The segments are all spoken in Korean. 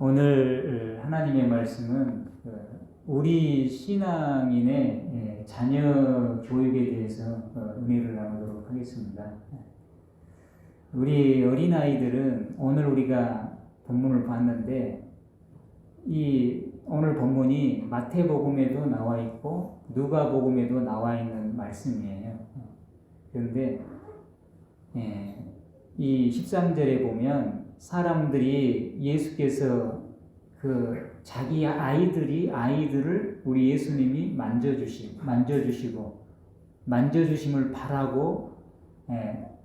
오늘 하나님의 말씀은 우리 신앙인의 자녀 교육에 대해서 은혜를 나누도록 하겠습니다. 우리 어린아이들은 오늘 우리가 본문을 봤는데 이 오늘 본문이 마태복음에도 나와 있고 누가복음에도 나와 있는 말씀이에요. 그런데 이 13절에 보면 사람들이 예수께서 자기 아이들을 우리 예수님이 만져주시고 만져주심을 바라고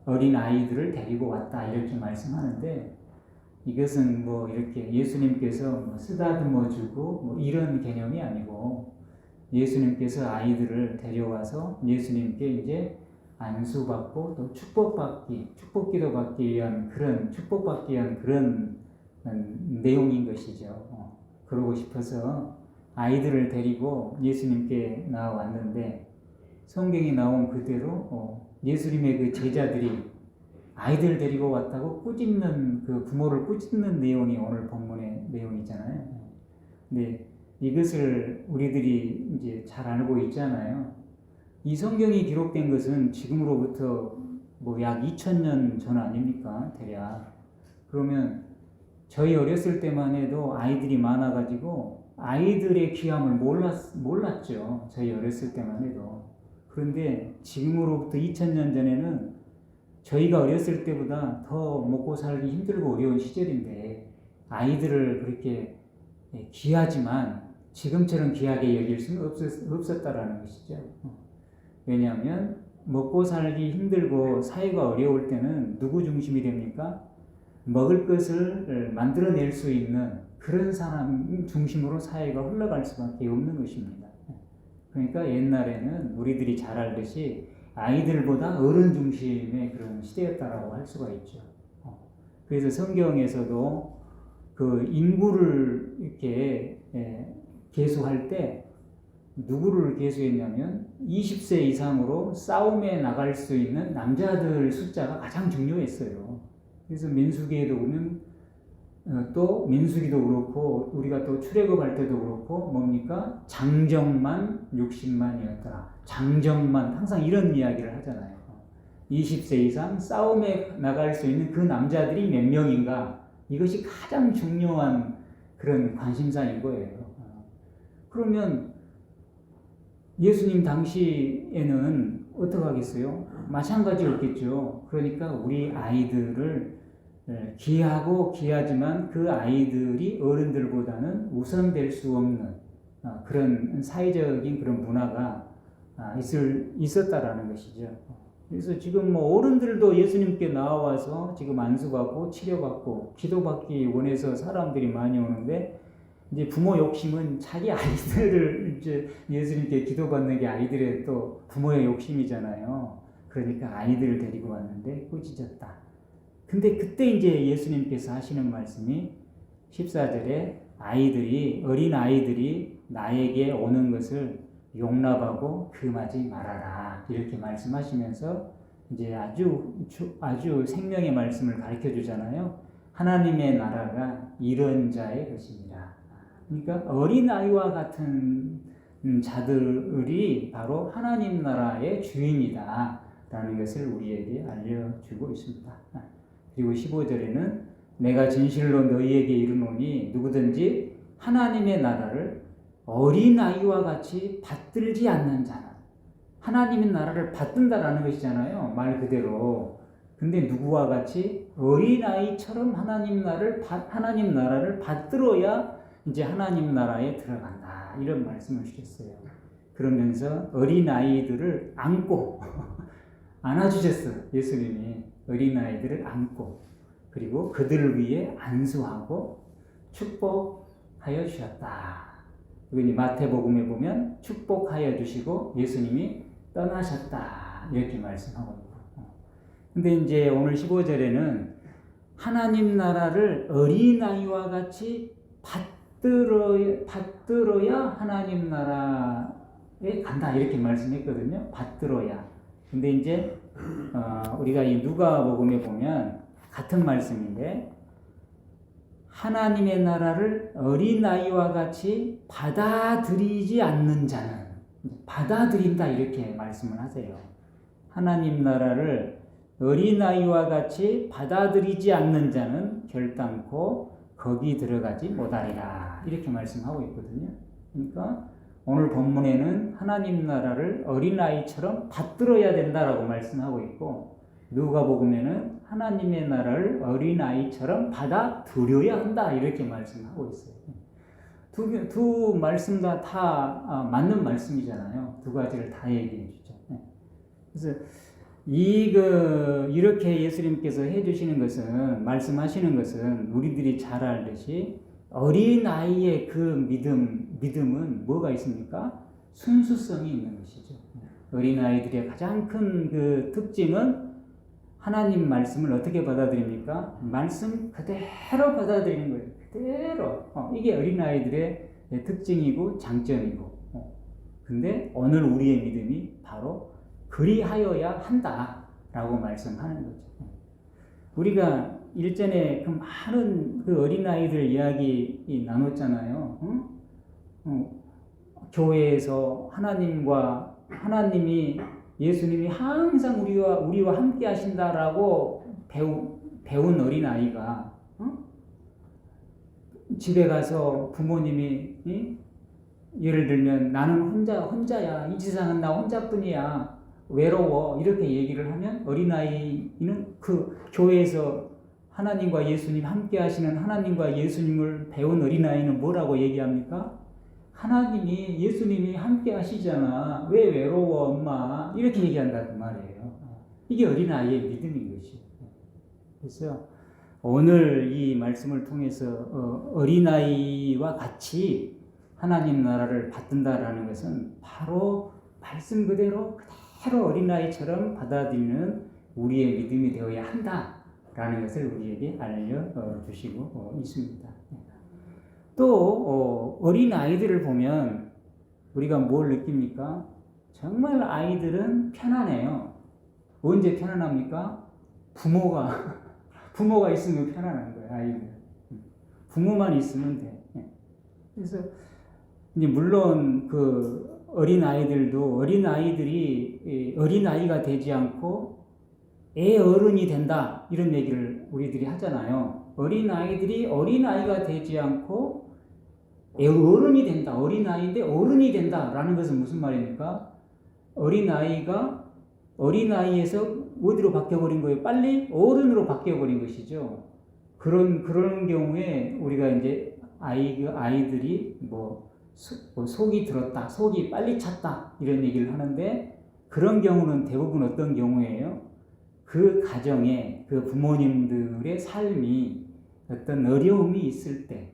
어린 아이들을 데리고 왔다 이렇게 말씀하는데 이것은 뭐 이렇게 예수님께서 쓰다듬어 주고 이런 개념이 아니고 예수님께서 아이들을 데려와서 예수님께 이제 안수받고 또 축복기도 받기 위한 그런 내용인 것이죠. 그러고 싶어서 아이들을 데리고 예수님께 나왔는데 성경이 나온 그대로 예수님의 그 제자들이 아이들 데리고 왔다고 부모를 꾸짖는 내용이 오늘 본문의 내용이잖아요. 근데 이것을 우리들이 이제 잘 알고 있잖아요. 이 성경이 기록된 것은 지금으로부터 약 2000년 전 아닙니까? 대략. 그러면 저희 어렸을 때만 해도 아이들이 많아가지고 아이들의 귀함을 몰랐죠. 저희 어렸을 때만 해도. 그런데 지금으로부터 2000년 전에는 저희가 어렸을 때보다 더 먹고 살기 힘들고 어려운 시절인데 아이들을 그렇게 귀하지만 지금처럼 귀하게 여길 수는 없었다라는 것이죠. 왜냐하면 먹고 살기 힘들고 사회가 어려울 때는 누구 중심이 됩니까? 먹을 것을 만들어낼 수 있는 그런 사람 중심으로 사회가 흘러갈 수밖에 없는 것입니다. 그러니까 옛날에는 우리들이 잘 알듯이 아이들보다 어른 중심의 그런 시대였다라고 할 수가 있죠. 그래서 성경에서도 그 인구를 이렇게 계수할 때 누구를 계수했냐면 20세 이상으로 싸움에 나갈 수 있는 남자들 숫자가 가장 중요했어요. 그래서 민수기에도 보면 또 민수기도 그렇고 우리가 또 출애굽할 때도 그렇고 뭡니까? 장정만 60만이었더라. 장정만 항상 이런 이야기를 하잖아요. 20세 이상 싸움에 나갈 수 있는 그 남자들이 몇 명인가? 이것이 가장 중요한 그런 관심사인 거예요. 그러면 예수님 당시에는 어떻게 하겠어요? 마찬가지였겠죠. 그러니까 우리 아이들을 귀하고 귀하지만 그 아이들이 어른들보다는 우선될 수 없는 그런 사회적인 그런 문화가 있었다라는 것이죠. 그래서 지금 어른들도 예수님께 나와서 지금 안수받고 치료받고 기도받기 원해서 사람들이 많이 오는데 이제 부모 욕심은 자기 아이들을 이제 예수님께 기도받는 게 아이들의 또 부모의 욕심이잖아요. 그러니까 아이들을 데리고 왔는데 꾸짖었다. 근데 그때 이제 예수님께서 하시는 말씀이 14절에 어린 아이들이 나에게 오는 것을 용납하고 금하지 말아라. 이렇게 말씀하시면서 이제 아주 생명의 말씀을 가르쳐 주잖아요. 하나님의 나라가 이런 자의 것입니다. 그러니까 어린아이와 같은 자들이 바로 하나님 나라의 주인이다 라는 것을 우리에게 알려주고 있습니다. 그리고 15절에는 내가 진실로 너희에게 이르노니 누구든지 하나님의 나라를 어린아이와 같이 받들지 않는 자는 하나님의 나라를 받든다라는 것이잖아요. 말 그대로. 근데 누구와 같이 어린아이처럼 하나님 나라를 받들어야 이제 하나님 나라에 들어간다. 이런 말씀을 주셨어요. 그러면서 어린아이들을 안고 안아주셨어요. 예수님이 어린아이들을 안고 그리고 그들을 위해 안수하고 축복하여 주셨다. 이건 마태복음에 보면 축복하여 주시고 예수님이 떠나셨다. 이렇게 말씀하고 있고. 근데 이제 오늘 15절에는 하나님 나라를 어린아이와 같이 받들어야 하나님 나라에 간다 이렇게 말씀했거든요. 받들어야. 근데 이제 우리가 이 누가복음에 보면 같은 말씀인데 하나님의 나라를 어린아이와 같이 받아들이지 않는 자는, 받아들인다 이렇게 말씀을 하세요. 하나님 나라를 어린아이와 같이 받아들이지 않는 자는 결단코 거기 들어가지 못하리라 이렇게 말씀하고 있거든요. 그러니까 오늘 본문에는 하나님 나라를 어린아이처럼 받들어야 된다라고 말씀하고 있고, 누가복음에는 하나님의 나라를 어린아이처럼 받아들여야 한다 이렇게 말씀하고 있어요. 두 말씀 다 맞는 말씀이잖아요. 두 가지를 다 얘기해 주죠. 그래서 이렇게 예수님께서 해주시는 것은, 말씀하시는 것은 우리들이 잘 알듯이 어린아이의 그 믿음은 뭐가 있습니까? 순수성이 있는 것이죠. 어린아이들의 가장 큰 그 특징은 하나님 말씀을 어떻게 받아들입니까? 말씀 그대로 받아들이는 거예요. 그대로. 이게 어린아이들의 특징이고 장점이고. 근데 오늘 우리의 믿음이 바로 그리하여야 한다라고 말씀하는 거죠. 우리가 일전에 그 많은 그 어린아이들 이야기 나눴잖아요. 교회에서 하나님이 예수님이 항상 우리와 함께 하신다라고 배운 어린아이가 집에 가서 부모님이 예를 들면 나는 혼자야, 이 세상은 나 혼자뿐이야, 외로워 이렇게 얘기를 하면 어린아이는 그 교회에서 하나님과 예수님 함께 하시는 하나님과 예수님을 배운 어린아이는 뭐라고 얘기합니까? 하나님이 예수님이 함께 하시잖아, 왜 외로워 엄마, 이렇게 얘기한다는 말이에요. 이게 어린아이의 믿음인 것이에요. 그래서 오늘 이 말씀을 통해서 어린아이와 같이 하나님 나라를 받든다라는 것은 바로 말씀 그대로 어린아이처럼 받아들이는 우리의 믿음이 되어야 한다라는 것을 우리에게 알려주시고 있습니다. 또 어린아이들을 보면 우리가 뭘 느낍니까? 정말 아이들은 편안해요. 언제 편안합니까? 부모가 있으면 편안한 거예요. 아이들. 부모만 있으면 돼. 그래서 이제 물론 그 어린아이들도 어린아이가 되지 않고 어른이 된다 이런 얘기를 우리들이 하잖아요. 어린아이들이 어린아이가 되지 않고 어른이 된다. 어린아이인데 어른이 된다라는 것은 무슨 말입니까? 어린아이가 어린아이에서 어디로 바뀌어버린 거예요? 빨리 어른으로 바뀌어버린 것이죠. 그런 경우에 우리가 이제 아이들이 속이 들었다, 속이 빨리 찼다 이런 얘기를 하는데, 그런 경우는 대부분 어떤 경우예요? 그 가정에 그 부모님들의 삶이 어떤 어려움이 있을 때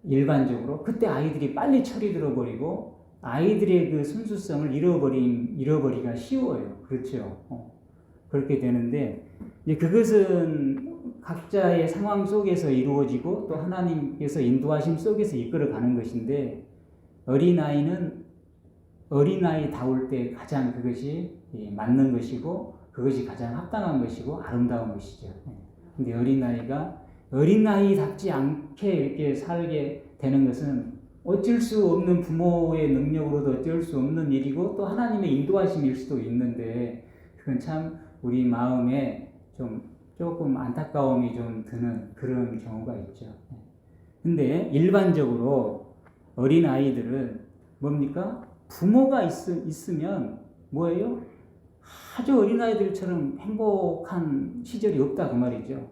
일반적으로 그때 아이들이 빨리 철이 들어버리고 아이들의 그 순수성을 잃어버리기가 쉬워요. 그렇죠? 그렇게 되는데 이제 그것은 각자의 상황 속에서 이루어지고 또 하나님께서 인도하심 속에서 이끌어가는 것인데, 어린아이는 어린아이다울 때 가장 그것이 맞는 것이고 그것이 가장 합당한 것이고 아름다운 것이죠. 근데 어린아이가 어린아이답지 않게 이렇게 살게 되는 것은 어쩔 수 없는 부모의 능력으로도 어쩔 수 없는 일이고 또 하나님의 인도하심일 수도 있는데, 그건 참 우리 마음에 조금 안타까움이 좀 드는 그런 경우가 있죠. 근데 일반적으로 어린아이들은 뭡니까? 부모가 있으면 뭐예요? 아주 어린아이들처럼 행복한 시절이 없다 그 말이죠.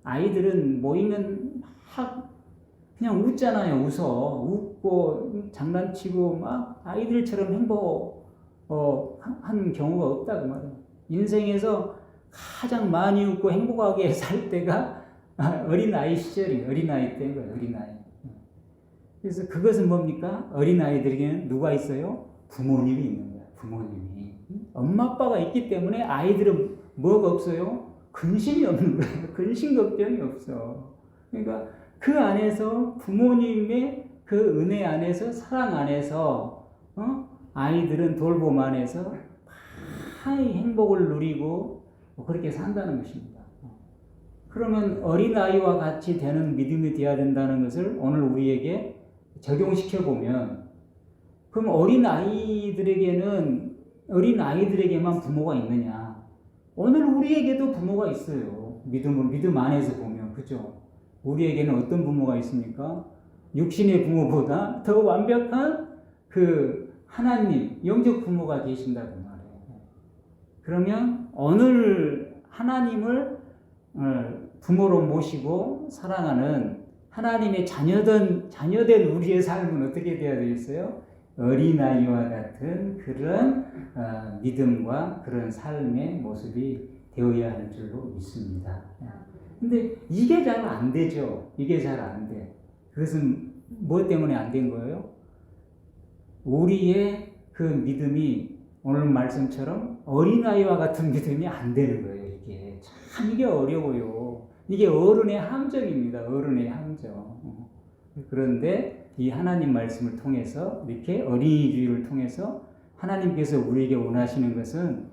아이들은 모이면 그냥 웃잖아요. 웃고 장난치고 막 아이들처럼 한 경우가 없다 그 말이에요. 인생에서 가장 많이 웃고 행복하게 살 때가 어린아이 시절이에요. 어린아이 때인 거예요. 어린아이. 그래서 그것은 뭡니까? 어린아이들에게는 누가 있어요? 부모님이 있는 거예요. 부모님이. 엄마 아빠가 있기 때문에 아이들은 뭐가 없어요? 근심이 없는 거예요. 근심 걱정이 없어. 그러니까 그 안에서 부모님의 그 은혜 안에서 사랑 안에서 아이들은 돌봄 안에서 많이 행복을 누리고 그렇게 산다는 것입니다. 그러면 어린아이와 같이 되는 믿음이 되어야 된다는 것을 오늘 우리에게 적용시켜 보면, 그럼 어린아이들에게만 부모가 있느냐? 오늘 우리에게도 부모가 있어요. 믿음 안에서 보면, 그죠? 우리에게는 어떤 부모가 있습니까? 육신의 부모보다 더 완벽한 그 하나님, 영적 부모가 계신다고 말해요. 그러면 오늘 하나님을 부모로 모시고 살아가는 하나님의 자녀된 우리의 삶은 어떻게 되어야 되겠어요? 어린아이와 같은 그런 믿음과 그런 삶의 모습이 되어야 할 줄로 믿습니다. 근데 이게 잘 안 되죠. 이게 잘 안 돼. 그것은 뭐 때문에 안 된 거예요? 우리의 그 믿음이 오늘 말씀처럼 어린아이와 같은 믿음이 안 되는 거예요. 이게 어려워요. 이게 어른의 함정입니다. 어른의 함정. 그런데 이 하나님 말씀을 통해서, 이렇게 어린이주의를 통해서 하나님께서 우리에게 원하시는 것은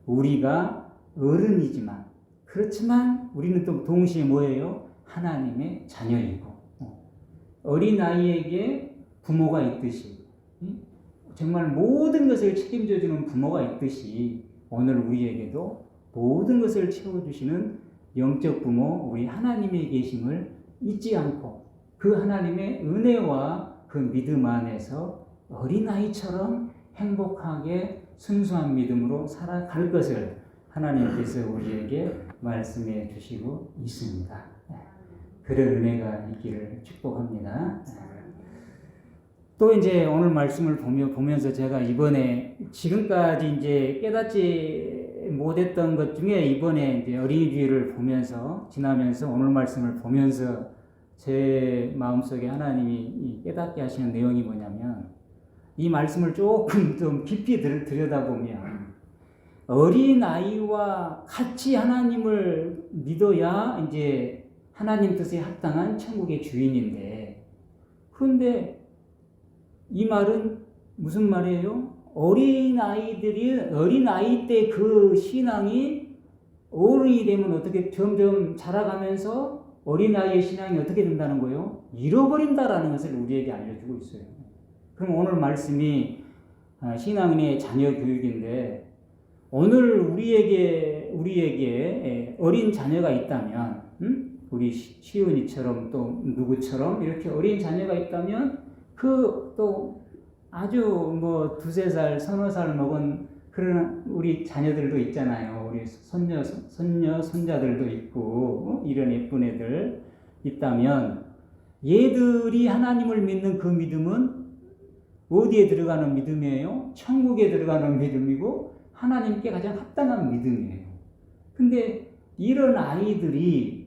우리가 어른이지만, 그렇지만 우리는 또 동시에 뭐예요? 하나님의 자녀이고, 어린아이에게 부모가 있듯이, 정말 모든 것을 책임져주는 부모가 있듯이 오늘 우리에게도 모든 것을 채워주시는 영적 부모, 우리 하나님의 계심을 잊지 않고 그 하나님의 은혜와 그 믿음 안에서 어린아이처럼 행복하게 순수한 믿음으로 살아갈 것을 하나님께서 우리에게 말씀해 주시고 있습니다. 그런 은혜가 있기를 축복합니다. 또 이제 오늘 말씀을 보면서 제가 이번에 지금까지 이제 깨닫지 못했던 것 중에 이번에 이제 어린이주의를 보면서 지나면서 오늘 말씀을 보면서 제 마음속에 하나님이 깨닫게 하시는 내용이 뭐냐면, 이 말씀을 조금 좀 깊이 들여다보면 어린아이와 같이 하나님을 믿어야 이제 하나님 뜻에 합당한 천국의 주인인데, 그런데 이 말은 무슨 말이에요? 어린아이 때 그 신앙이 어른이 되면 어떻게 점점 자라가면서 어린아이의 신앙이 어떻게 된다는 거예요? 잃어버린다라는 것을 우리에게 알려주고 있어요. 그럼 오늘 말씀이 신앙인의 자녀 교육인데, 오늘 우리에게 어린 자녀가 있다면, 우리 시은이처럼 또 누구처럼 이렇게 어린 자녀가 있다면, 또 아주 뭐 2-3살, 3-4살 먹은 그런 우리 자녀들도 있잖아요. 우리 손자들도 있고, 이런 예쁜 애들 있다면, 얘들이 하나님을 믿는 그 믿음은 어디에 들어가는 믿음이에요? 천국에 들어가는 믿음이고, 하나님께 가장 합당한 믿음이에요. 근데 이런 아이들이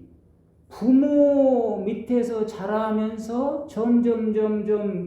부모 밑에서 자라면서 점점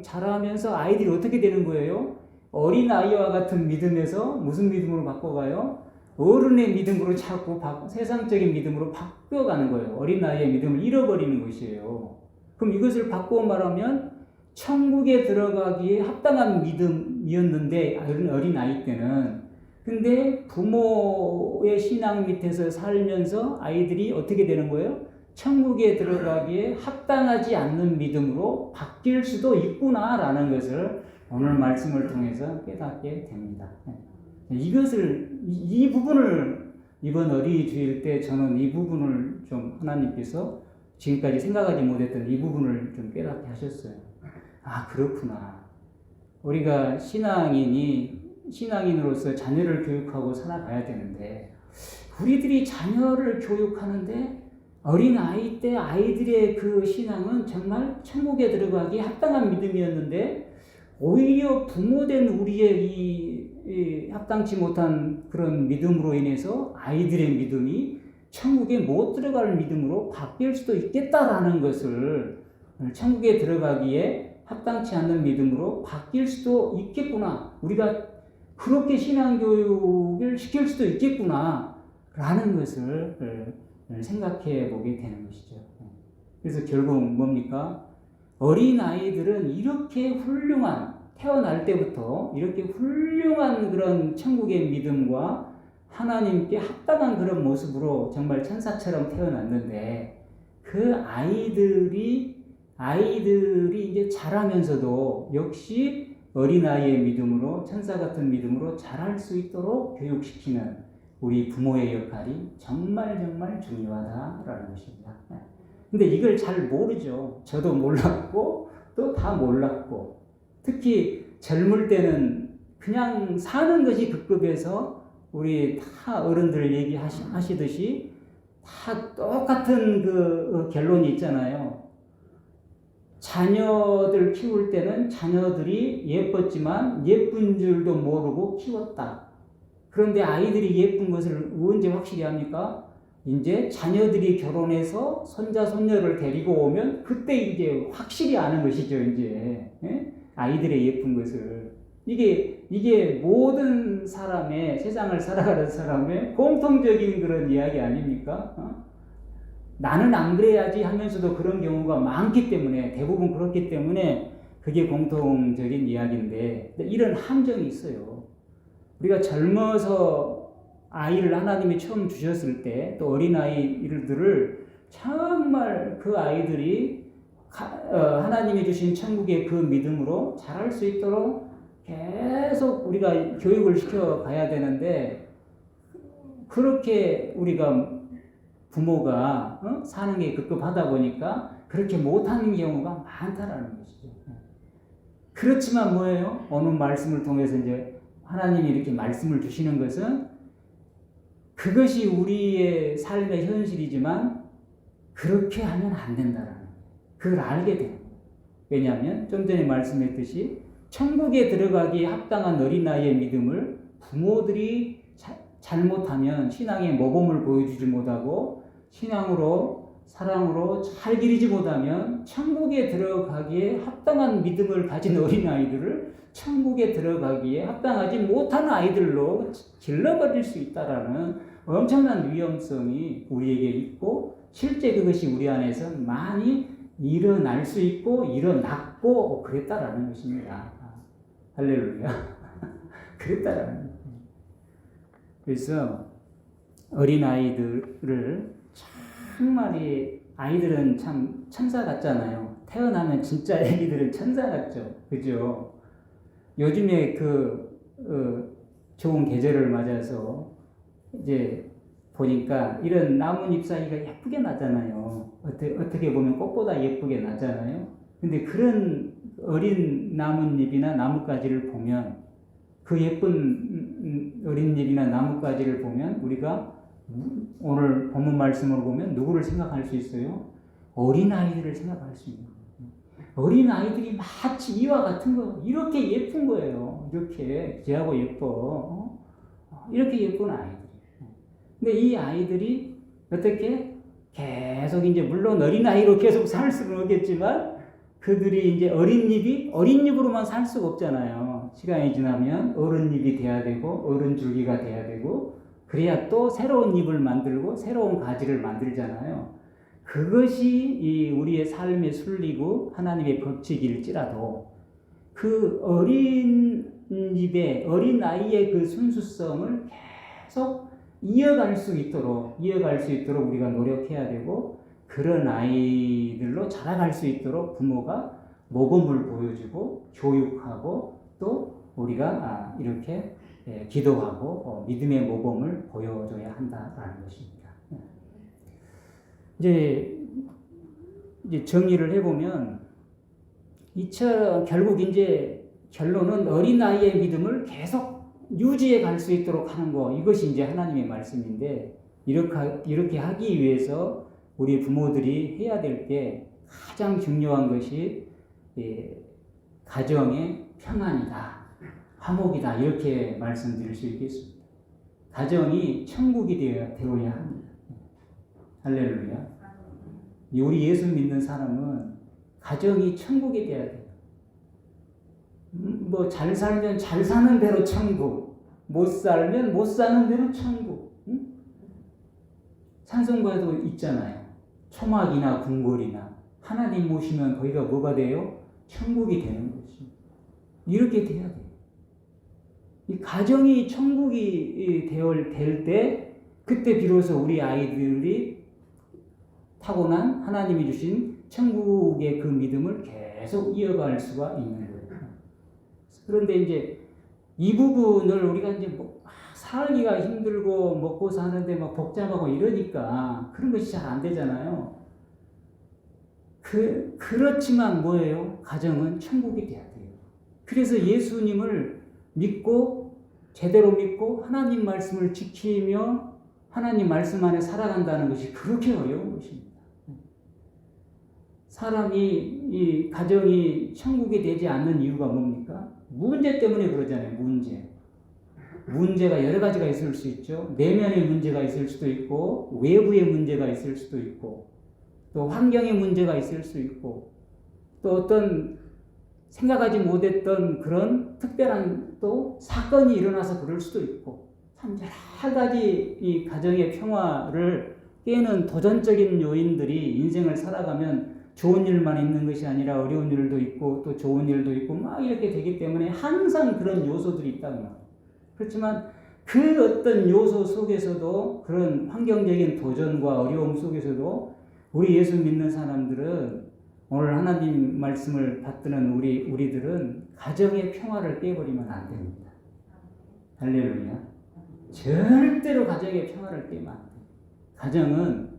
자라면서 아이들이 어떻게 되는 거예요? 어린아이와 같은 믿음에서 무슨 믿음으로 바꿔가요? 어른의 믿음으로 자꾸 세상적인 믿음으로 바뀌어가는 거예요. 어린아이의 믿음을 잃어버리는 것이에요. 그럼 이것을 바꾸어 말하면 천국에 들어가기에 합당한 믿음이었는데, 어린아이 때는. 근데 부모의 신앙 밑에서 살면서 아이들이 어떻게 되는 거예요? 천국에 들어가기에 합당하지 않는 믿음으로 바뀔 수도 있구나라는 것을 오늘 말씀을 통해서 깨닫게 됩니다. 이 부분을 이번 어린이주일 때 저는 이 부분을 좀 하나님께서 지금까지 생각하지 못했던 이 부분을 좀 깨닫게 하셨어요. 아, 그렇구나. 우리가 신앙인으로서 자녀를 교육하고 살아가야 되는데, 우리들이 자녀를 교육하는데 어린아이 때 아이들의 그 신앙은 정말 천국에 들어가기에 합당한 믿음이었는데, 오히려 부모된 우리의 이 합당치 못한 그런 믿음으로 인해서 아이들의 믿음이 천국에 못 들어갈 믿음으로 바뀔 수도 있겠다라는 것을, 천국에 들어가기에 합당치 않는 믿음으로 바뀔 수도 있겠구나, 우리가 그렇게 신앙교육을 시킬 수도 있겠구나 라는 것을 생각해 보게 되는 것이죠. 그래서 결국 뭡니까? 어린아이들은 이렇게 훌륭한, 태어날 때부터 이렇게 훌륭한 그런 천국의 믿음과 하나님께 합당한 그런 모습으로 정말 천사처럼 태어났는데 그 아이들이 이제 자라면서도 역시 어린아이의 믿음으로 천사 같은 믿음으로 자랄 수 있도록 교육시키는 우리 부모의 역할이 정말 중요하다라는 것입니다. 근데 이걸 잘 모르죠. 저도 몰랐고 또 다 몰랐고 특히 젊을 때는 그냥 사는 것이 급급해서 우리 다 어른들 얘기하시듯이 다 똑같은 그 결론이 있잖아요. 자녀들 키울 때는 자녀들이 예뻤지만 예쁜 줄도 모르고 키웠다. 그런데 아이들이 예쁜 것을 언제 확실히 합니까? 이제 자녀들이 결혼해서 손자, 손녀를 데리고 오면 그때 이제 확실히 아는 것이죠, 이제. 예? 아이들의 예쁜 것을. 이게 모든 사람의, 세상을 살아가는 사람의 공통적인 그런 이야기 아닙니까? 나는 안 그래야지 하면서도 그런 경우가 많기 때문에, 대부분 그렇기 때문에 그게 공통적인 이야기인데, 이런 함정이 있어요. 우리가 젊어서 아이를 하나님이 처음 주셨을 때, 또 어린아이들을 정말 그 아이들이 하나님이 주신 천국의 그 믿음으로 자랄 수 있도록 계속 우리가 교육을 시켜 가야 되는데, 그렇게 우리가 부모가 사는 게 급급하다 보니까 그렇게 못하는 경우가 많다라는 것이죠. 그렇지만 뭐예요? 어느 말씀을 통해서 이제 하나님이 이렇게 말씀을 주시는 것은 그것이 우리의 삶의 현실이지만 그렇게 하면 안 된다라는 거예요. 그걸 알게 돼요. 왜냐하면 좀 전에 말씀했듯이 천국에 들어가기에 합당한 어린아이의 믿음을 부모들이 잘못하면 신앙의 모범을 보여주지 못하고 신앙으로 사랑으로 잘 기르지 못하면 천국에 들어가기에 합당한 믿음을 가진 어린아이들을 천국에 들어가기에 합당하지 못한 아이들로 길러버릴 수 있다라는 엄청난 위험성이 우리에게 있고 실제 그것이 우리 안에서 많이 일어날 수 있고 일어났고 그랬다라는 것입니다. 할렐루야. 그랬다라는 거예요. 그래서 어린아이들을 정말 아이들은 참 천사 같잖아요. 태어나면 진짜 아기들은 천사 같죠. 그죠? 요즘에 좋은 계절을 맞아서 이제 보니까 이런 나뭇잎 사이가 예쁘게 나잖아요. 어떻게 보면 꽃보다 예쁘게 나잖아요. 근데 그런 어린 나뭇잎이나 나뭇가지를 보면 그 예쁜 어린잎이나 나뭇가지를 보면 우리가 오늘 본문 말씀을 보면 누구를 생각할 수 있어요? 어린아이들을 생각할 수 있는 거예요. 어린아이들이 마치 이와 같은 거 이렇게 예쁜 거예요. 이렇게 귀하고 예뻐. 이렇게 예쁜 아이들. 근데 이 아이들이 어떻게 계속 이제 물론 어린아이로 계속 살 수는 없겠지만 그들이 이제 어린잎으로만 살 수가 없잖아요. 시간이 지나면 어른잎이 돼야 되고 어른 줄기가 돼야 되고 그래야 또 새로운 잎을 만들고 새로운 가지를 만들잖아요. 그것이 우리의 삶의 순리고 하나님의 법칙일지라도 그 어린잎의 어린아이의 그 순수성을 계속 이어갈 수 있도록 우리가 노력해야 되고 그런 아이들로 자라갈 수 있도록 부모가 모범을 보여주고 교육하고 또 우리가 이렇게 기도하고 믿음의 모범을 보여줘야 한다라는 것입니다. 이제 정리를 해보면 이처럼 결국 이제 결론은 어린아이의 믿음을 계속 유지해 갈 수 있도록 하는 거 이것이 이제 하나님의 말씀인데 이렇게 하기 위해서 우리 부모들이 해야 될 게 가장 중요한 것이 가정의 평안이다, 화목이다 이렇게 말씀드릴 수 있겠습니다. 가정이 천국이 되어야 합니다. 할렐루야. 우리 예수 믿는 사람은 가정이 천국이 되어야 돼요. 뭐 잘 살면 잘 사는 대로 천국, 못 살면 못 사는 대로 천국. 찬송가에도 있잖아요. 초막이나 궁궐이나 하나님 모시면 거기가 뭐가 돼요? 천국이 되는 것입니다. 이렇게 돼야 돼요. 이 가정이 천국이 될 때, 그때 비로소 우리 아이들이 타고난 하나님이 주신 천국의 그 믿음을 계속 이어갈 수가 있는 거예요. 그런데 이제 이 부분을 우리가 이제 살기가 힘들고 먹고 사는데 막 복잡하고 이러니까 그런 것이 잘 안 되잖아요. 그렇지만 뭐예요? 가정은 천국이 돼야 돼요. 그래서 예수님을 믿고 제대로 믿고 하나님 말씀을 지키며 하나님 말씀 안에 살아간다는 것이 그렇게 어려운 것입니다. 이 가정이 천국이 되지 않는 이유가 뭡니까? 문제 때문에 그러잖아요. 문제가 여러 가지가 있을 수 있죠. 내면의 문제가 있을 수도 있고 외부의 문제가 있을 수도 있고 또 환경의 문제가 있을 수 있고 또 어떤 생각하지 못했던 그런 특별한 또 사건이 일어나서 그럴 수도 있고 참 여러 가지 이 가정의 평화를 깨는 도전적인 요인들이 인생을 살아가면 좋은 일만 있는 것이 아니라 어려운 일도 있고 또 좋은 일도 있고 막 이렇게 되기 때문에 항상 그런 요소들이 있다는 거예요. 그렇지만 그 어떤 요소 속에서도 그런 환경적인 도전과 어려움 속에서도 우리 예수 믿는 사람들은 오늘 하나님 말씀을 받드는 우리들은 가정의 평화를 깨버리면 안 됩니다. 할렐루야. 절대로 가정의 평화를 깨면 안 돼요. 가정은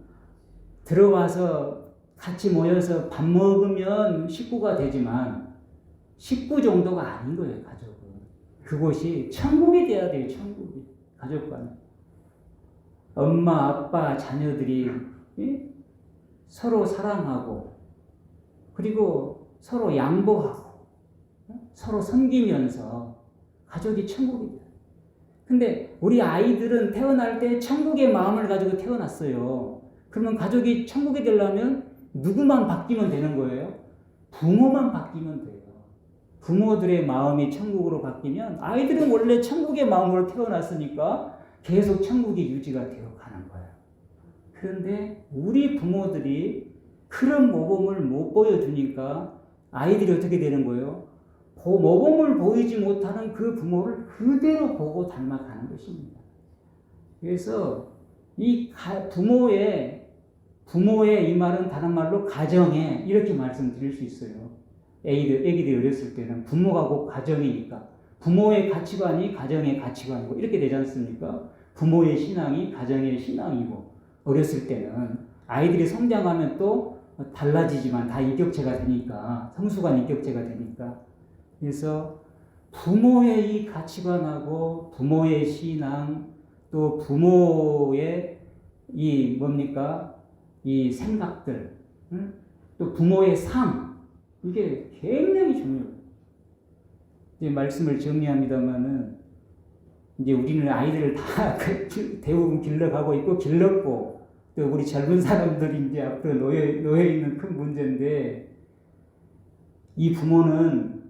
들어와서 같이 모여서 밥 먹으면 식구가 되지만 식구 정도가 아닌 거예요. 가족은. 그곳이 천국이 돼야 돼요. 천국이. 가족과는. 엄마, 아빠, 자녀들이 서로 사랑하고 그리고 서로 양보하고 서로 섬기면서 가족이 천국이 돼요. 근데 우리 아이들은 태어날 때 천국의 마음을 가지고 태어났어요. 그러면 가족이 천국이 되려면 누구만 바뀌면 되는 거예요? 부모만 바뀌면 돼요. 부모들의 마음이 천국으로 바뀌면 아이들은 원래 천국의 마음으로 태어났으니까 계속 천국이 유지가 되어 가는 거예요. 그런데 우리 부모들이 그런 모범을 못 보여주니까 아이들이 어떻게 되는 거예요? 모범을 보이지 못하는 그 부모를 그대로 보고 닮아가는 것입니다. 그래서 이 부모의 이 말은 다른 말로 가정에 이렇게 말씀드릴 수 있어요. 애기들이 어렸을 때는 부모가 곧 가정이니까 부모의 가치관이 가정의 가치관이고 이렇게 되지 않습니까? 부모의 신앙이 가정의 신앙이고 어렸을 때는 아이들이 성장하면 또 달라지지만 다 인격체가 되니까 성숙한 인격체가 되니까 그래서 부모의 이 가치관하고 부모의 신앙 또 부모의 이 이 생각들 또 부모의 삶 이게 굉장히 중요해요. 이제 말씀을 정리합니다만은 이제 우리는 아이들을 다 대부분 길러가고 있고 길렀고 또 우리 젊은 사람들이 이제 앞으로 놓여 있는 큰 문제인데 이 부모는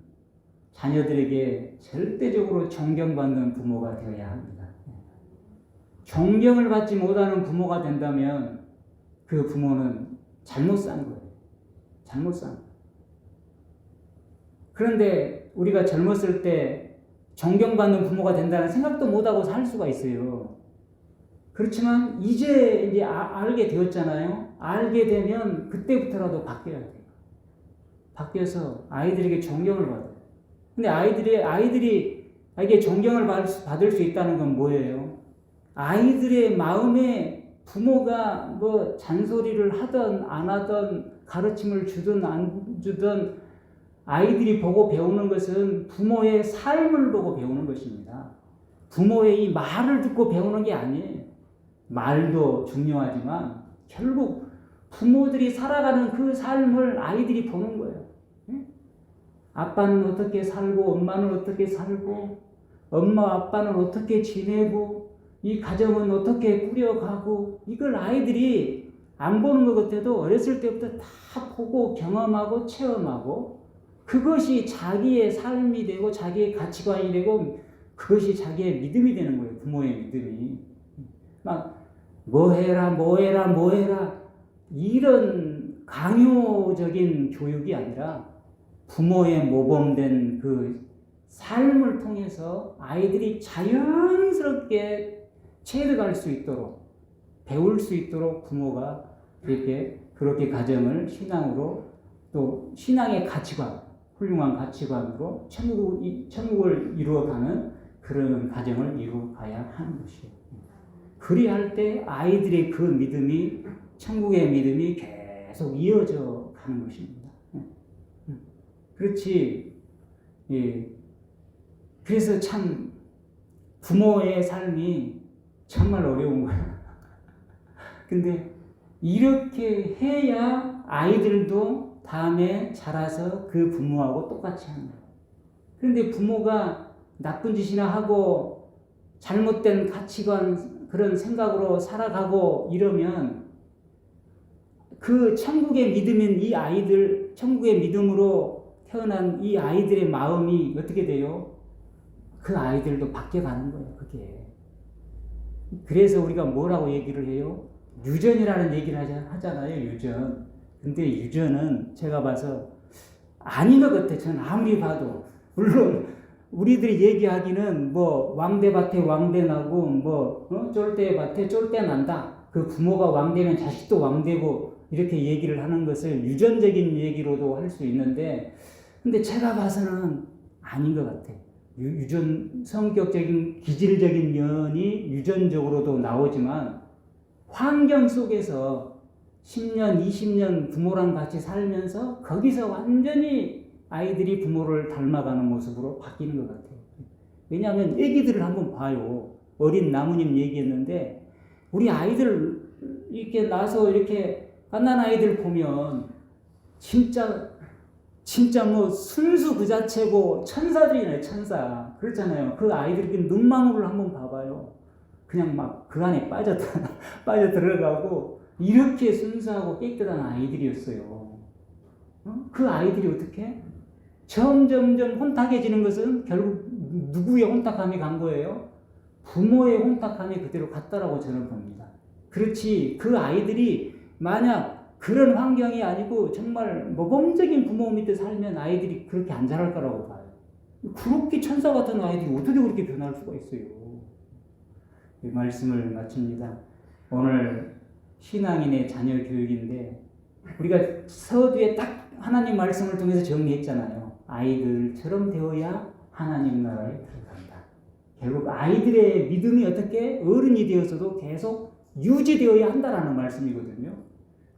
자녀들에게 절대적으로 존경받는 부모가 되어야 합니다. 존경을 받지 못하는 부모가 된다면 그 부모는 잘못 산 거예요. 잘못 산 거예요. 그런데 우리가 젊었을 때 존경받는 부모가 된다는 생각도 못하고 살 수가 있어요. 그렇지만 이제 알게 되었잖아요. 알게 되면 그때부터라도 바뀌어야 돼요. 바뀌어서 아이들에게 존경을 받아요. 근데 아이들에게 존경을 받을 수 있다는 건 뭐예요? 아이들의 마음에 부모가 잔소리를 하든 안 하든 가르침을 주든 안 주든 아이들이 보고 배우는 것은 부모의 삶을 보고 배우는 것입니다. 부모의 이 말을 듣고 배우는 게 아니에요. 말도 중요하지만 결국 부모들이 살아가는 그 삶을 아이들이 보는 거예요. 아빠는 어떻게 살고 엄마는 어떻게 살고 엄마 아빠는 어떻게 지내고 이 가정은 어떻게 꾸려가고 이걸 아이들이 안 보는 것 같아도 어렸을 때부터 다 보고 경험하고 체험하고 그것이 자기의 삶이 되고 자기의 가치관이 되고 그것이 자기의 믿음이 되는 거예요. 부모의 믿음이. 막 뭐 해라 이런 강요적인 교육이 아니라 부모의 모범된 그 삶을 통해서 아이들이 자연스럽게 체득할 수 있도록, 배울 수 있도록 부모가 그렇게 가정을 신앙으로, 또 신앙의 가치관, 훌륭한 가치관으로 천국을 이루어가는 그런 가정을 이루어가야 하는 것이에요. 그리할 때 아이들의 그 믿음이, 천국의 믿음이 계속 이어져 가는 것입니다. 그렇지. 예. 그래서 참 부모의 삶이 정말 어려운 거예요. 근데 이렇게 해야 아이들도 다음에 자라서 그 부모하고 똑같이 하는 거예요. 그런데 부모가 나쁜 짓이나 하고 잘못된 가치관, 그런 생각으로 살아가고 이러면 그 천국의 믿음인 이 아이들, 천국의 믿음으로 태어난 이 아이들의 마음이 어떻게 돼요? 그 아이들도 바뀌어가는 거예요, 그게. 그래서 우리가 뭐라고 얘기를 해요? 유전이라는 얘기를 하잖아요, 유전. 근데 유전은 제가 봐서 아닌 것 같아요. 저는 아무리 봐도. 물론 우리들이 얘기하기는 뭐 왕대밭에 왕대 나고 쫄대밭에 쫄대 난다. 그 부모가 왕되면 자식도 왕되고 이렇게 얘기를 하는 것을 유전적인 얘기로도 할 수 있는데, 근데 제가 봐서는 아닌 것 같아요. 유전, 성격적인 기질적인 면이 유전적으로도 나오지만 환경 속에서 10년, 20년 부모랑 같이 살면서 거기서 완전히 아이들이 부모를 닮아가는 모습으로 바뀌는 것 같아요. 왜냐하면 애기들을 한번 봐요. 어린 나무님 얘기했는데 우리 아이들 이렇게 나서 이렇게 갓난 아이들 보면 진짜 뭐 순수 그 자체고 천사들이네, 천사. 그렇잖아요. 그 아이들 눈망울을 한번 봐봐요. 그냥 막 그 안에 빠져 들어가고 이렇게 순수하고 깨끗한 아이들이었어요. 그 아이들이 어떻게? 점점점 혼탁해지는 것은 결국 누구의 혼탁함이 간 거예요? 부모의 혼탁함이 그대로 갔다라고 저는 봅니다. 그렇지, 그 아이들이 만약 그런 환경이 아니고 정말 모범적인 부모 밑에 살면 아이들이 그렇게 안 자랄 거라고 봐요. 그렇게 천사 같은 아이들이 어떻게 그렇게 변할 수가 있어요? 이 말씀을 마칩니다. 오늘 신앙인의 자녀 교육인데 우리가 서두에 딱 하나님 말씀을 통해서 정리했잖아요. 아이들처럼 되어야 하나님 나라에 들어간다. 결국 아이들의 믿음이 어떻게 어른이 되어서도 계속 유지되어야 한다라는 말씀이거든요.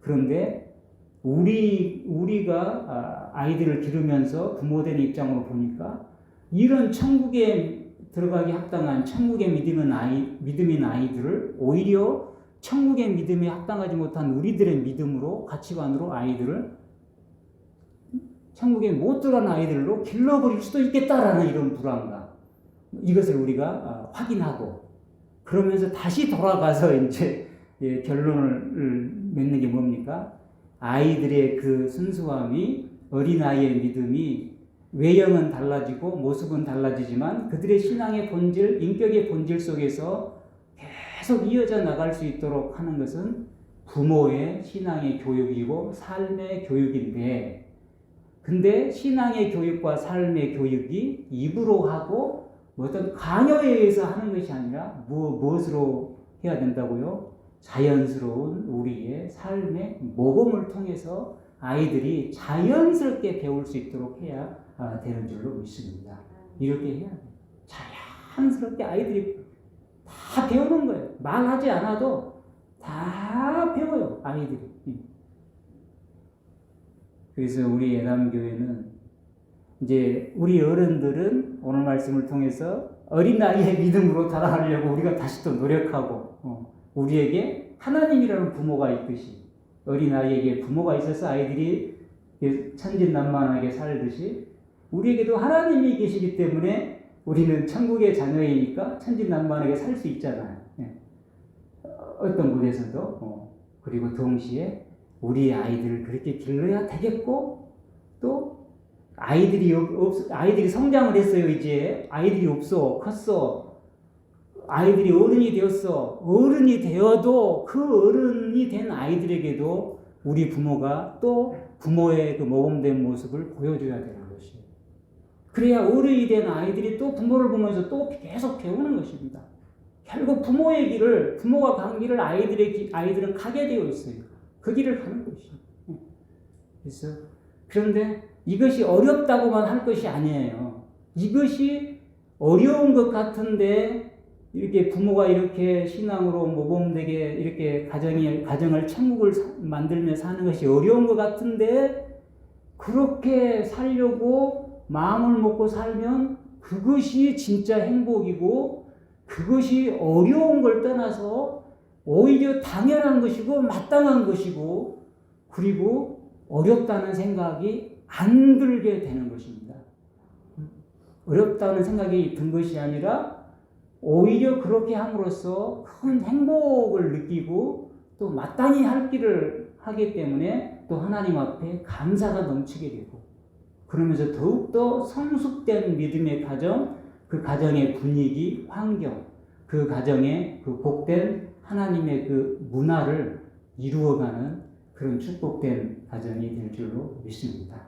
그런데 우리가 아이들을 기르면서 부모된 입장으로 보니까 이런 천국에 들어가기 합당한 천국의 믿음인 아이들을 오히려 천국의 믿음에 합당하지 못한 우리들의 믿음으로, 가치관으로 아이들을 천국에 못 들어간 아이들로 길러버릴 수도 있겠다라는 이런 불안감, 이것을 우리가 확인하고 그러면서 다시 돌아가서 이제 결론을 맺는 게 뭡니까? 아이들의 그 순수함이, 어린아이의 믿음이 외형은 달라지고 모습은 달라지지만 그들의 신앙의 본질, 인격의 본질 속에서 계속 이어져 나갈 수 있도록 하는 것은 부모의 신앙의 교육이고 삶의 교육인데, 근데 신앙의 교육과 삶의 교육이 입으로 하고 어떤 강요에 의해서 하는 것이 아니라 무엇으로 해야 된다고요? 자연스러운 우리의 삶의 모범을 통해서 아이들이 자연스럽게 배울 수 있도록 해야 되는 줄로 믿습니다. 이렇게 해야 돼요. 자연스럽게 아이들이 다 배우는 거예요. 말하지 않아도 다 배워요, 아이들이. 그래서 우리 예남교회는 이제 우리 어른들은 오늘 말씀을 통해서 어린아이의 믿음으로 자라하려고 우리가 다시 또 노력하고, 우리에게 하나님이라는 부모가 있듯이, 어린아이에게 부모가 있어서 아이들이 천진난만하게 살듯이 우리에게도 하나님이 계시기 때문에 우리는 천국의 자녀이니까 천진난만하게 살 수 있잖아요. 어떤 곳에서도. 그리고 동시에 우리 아이들을 그렇게 길러야 되겠고, 또 아이들이 성장을 했어요. 이제 아이들이 없어, 컸어. 아이들이 어른이 되었어. 어른이 되어도 그 어른이 된 아이들에게도 우리 부모가 또 부모의 그 모범된 모습을 보여줘야 되는 것이에요. 그래야 어른이 된 아이들이 또 부모를 보면서 또 계속 배우는 것입니다. 결국 부모의 길을, 부모가 간 길을 아이들은 가게 되어 있어요. 그 길을 가는 것이죠. 그래서, 그런데 이것이 어렵다고만 할 것이 아니에요. 이것이 어려운 것 같은데, 이렇게 부모가 이렇게 신앙으로 모범되게 이렇게 가정을 천국을 만들며 사는 것이 어려운 것 같은데, 그렇게 살려고 마음을 먹고 살면 그것이 진짜 행복이고, 그것이 어려운 걸 떠나서 오히려 당연한 것이고 마땅한 것이고, 그리고 어렵다는 생각이 안 들게 되는 것입니다. 어렵다는 생각이 든 것이 아니라 오히려 그렇게 함으로써 큰 행복을 느끼고 또 마땅히 할 길을 하기 때문에 또 하나님 앞에 감사가 넘치게 되고, 그러면서 더욱더 성숙된 믿음의 가정, 그 가정의 분위기, 환경, 그 가정의 그 복된 하나님의 그 문화를 이루어가는 그런 축복된 가정이 될 줄로 믿습니다.